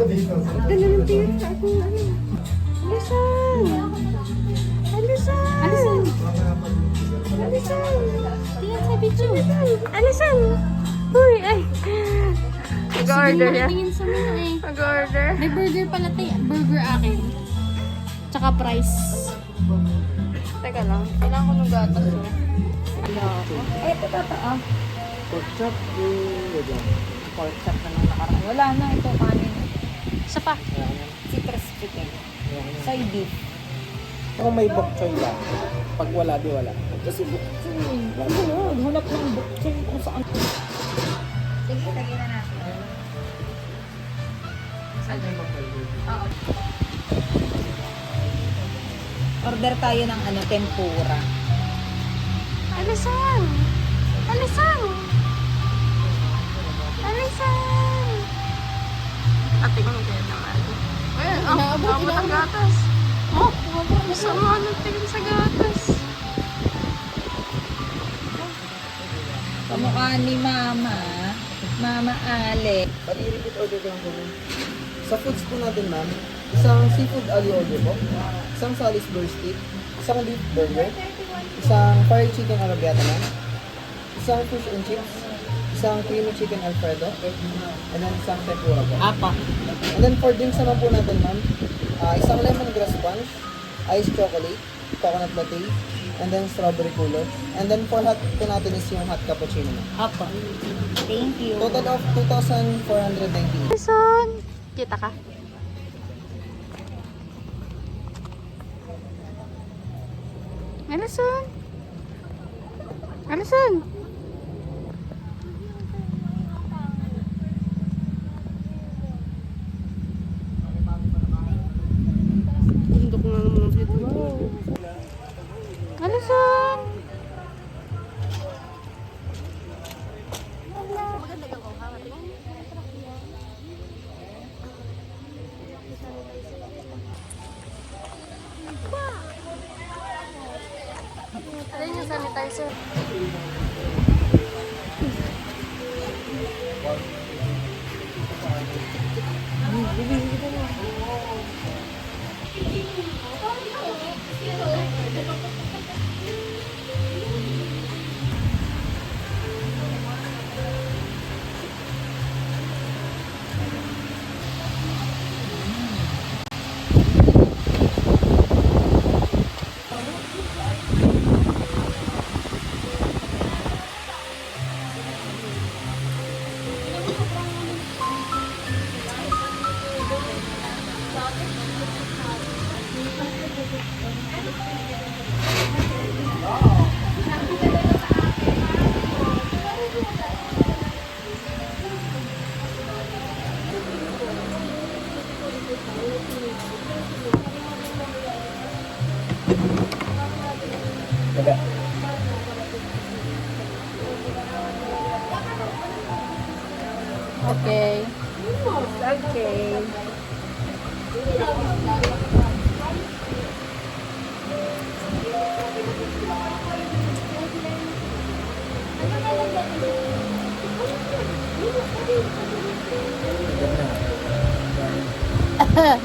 Dala ng pera ako. Alisan! Alisan! Alisan! Alisan! Tingnan sa video. Alisan! Uy, ay! Mag-order yan. Tingin sa menu eh. Mag-order. May burger pala tayo. Burger akin. Tsaka price. Teka lang. Kailangan ko ng gatas niya. Eh, ito totoo. Pork chop, Pork chop na nung nakaraan. Wala na. Ito kanin. Isa pa. Citrus chicken. Soy beef. kung may bok choy lang. Pag wala, di wala. Kasi bok choy. Ano na? Hanap ng bok choy kung saan. Sige, lagyan na natin. Saan yung bok choy? Oo. Order tayo ng tempura. Alisan! Alisan! Alisan! Ate ko nagkaya naman. Ayun, abot ang gatas. Oh, gusto mo nagtingin sa gatas. Kamukha ni Mama. Mama Ale. Pati repeat order ko lang po. Sa foods po natin, ma'am, isang seafood aglio olio po, isang Salisbury steak, isang beef burger, isang fried chicken arrabbiata, ma'am, isang fish and chips, isang creamy chicken alfredo, and then isang tempura po. Apa. And then for drinks naman po natin, ma'am, isang lemongrass punch, iced chocolate, coconut latte, and then strawberry cooler. And then for hot po natin is yung hot cappuccino, ma'am. Apa. Thank you. Total of 2,498. Alisan! Kita ka. Alisan! Alisan! Tundok na naman ang dito. Alisan! Ayun yung sanitizer. Okay. Okay.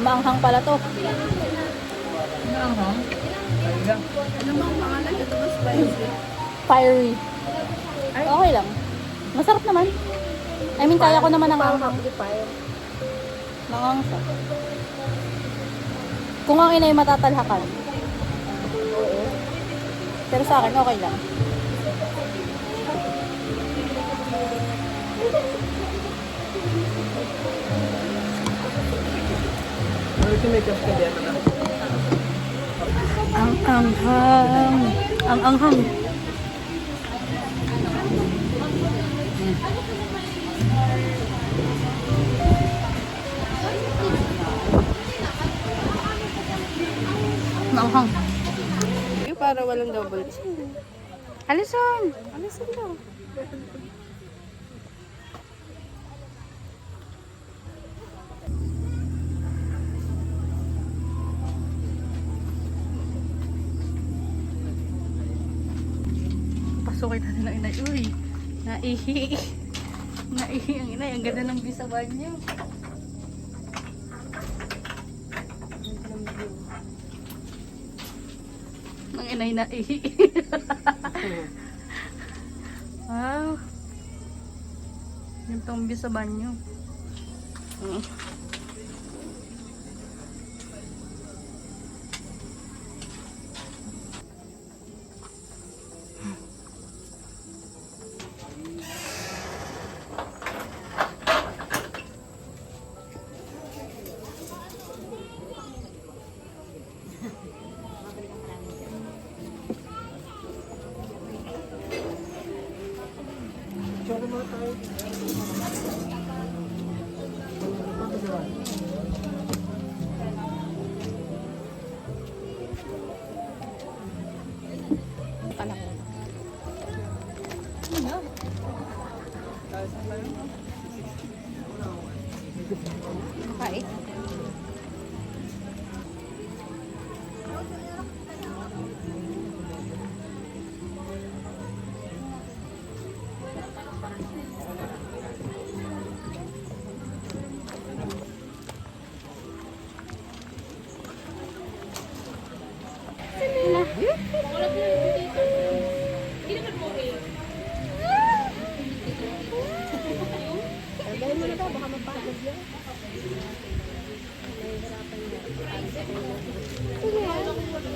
Maanghang pala to. Maanghang? Ayun. Ano bang pangalan? Ito ba spicy? Fiery. Okay lang. Masarap naman. I mean, kaya ko naman ng anghang. Nangang siya. Kung ang inay matatalhakan. Pero sa akin, okay lang. Ano si makeup ka diyan na? Ang anghang. Ang anghang. Manghang. Yung para walang double chin. Alisan! Alisan daw. Pasukin natin ang inay. Uy! Naihi. Naihi ang inay. Ang ganda ng bisaban niyo. inay na ihi. Wow. Yung tumbi sa banyo. Tsaka mga tayo. Pala ko. Kahit. Dahil mo na ba? Baka mapagod yan. Sige,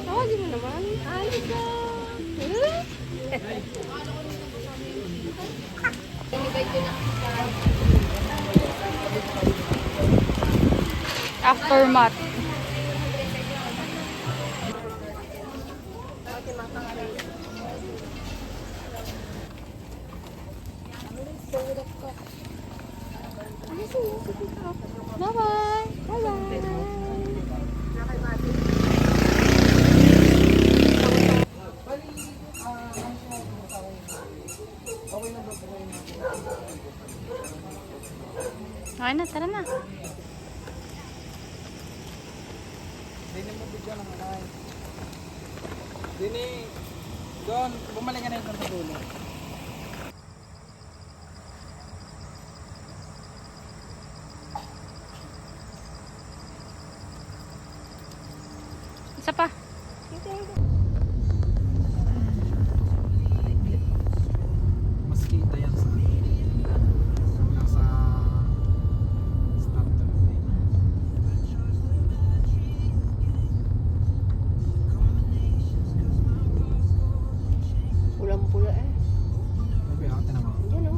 tawagin mo naman. Ayos ka. Aftermath. Bye-bye. Okay na, tara na. Dini mo bigyan ng anay. Dini, doon, bumalik ka na yung sa dulo. Isa pa. Mas kita yan sa nasa starter. Pulang-pula eh. Sabi, ate naman. Yan o.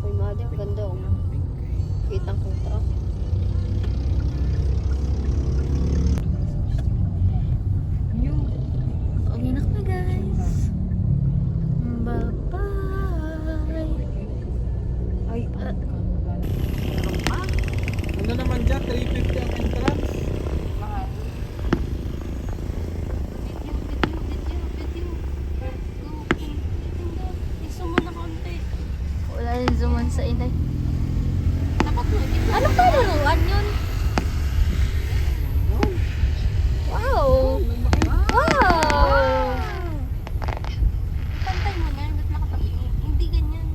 Uy, mother, ang ganda o. Pink eh. Kitang-kita. Okay na ka guys. Bye-bye. Ay, Ano naman dyan? 350 ang entrance. mahal. Iso mo na konti. Wala rin zuman sa inay. Dapat mo, Ano ka luluan yun? Wow! Wow! Pantay mo na, ba't nakapatingin? Hindi ganyan.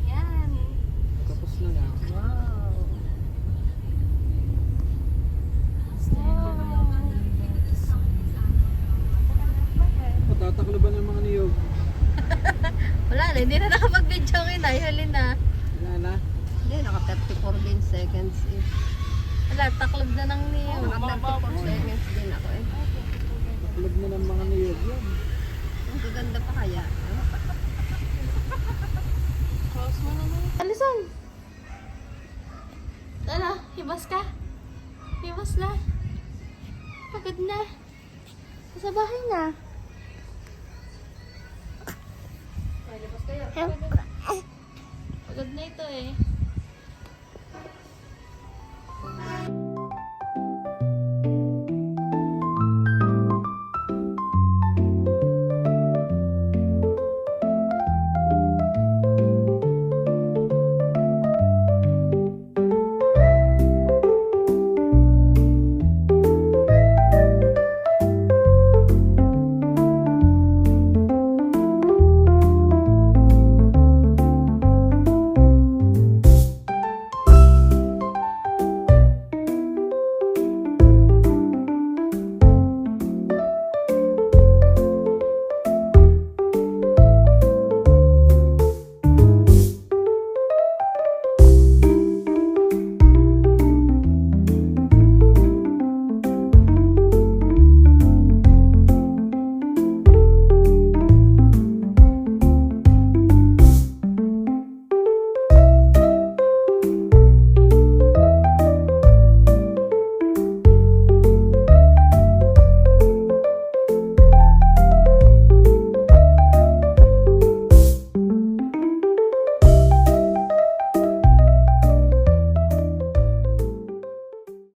Yan. Tapos na yan. Wow. Tataklo ba ng mga niyog? Wala na, hindi na nakapag-video ngayon. Huli na. Wala na. Hindi, naka 34 din seconds eh. Wala, taklob na ng niyo. Naka 34 seconds din ako eh. Taklog na ng mga niyog yan. Ang gaganda pa kaya. Close mo na na. Alison! Ano? Hibas ka? Hibas na? Pagod na? Nasa bahay na? Pagod na ito eh.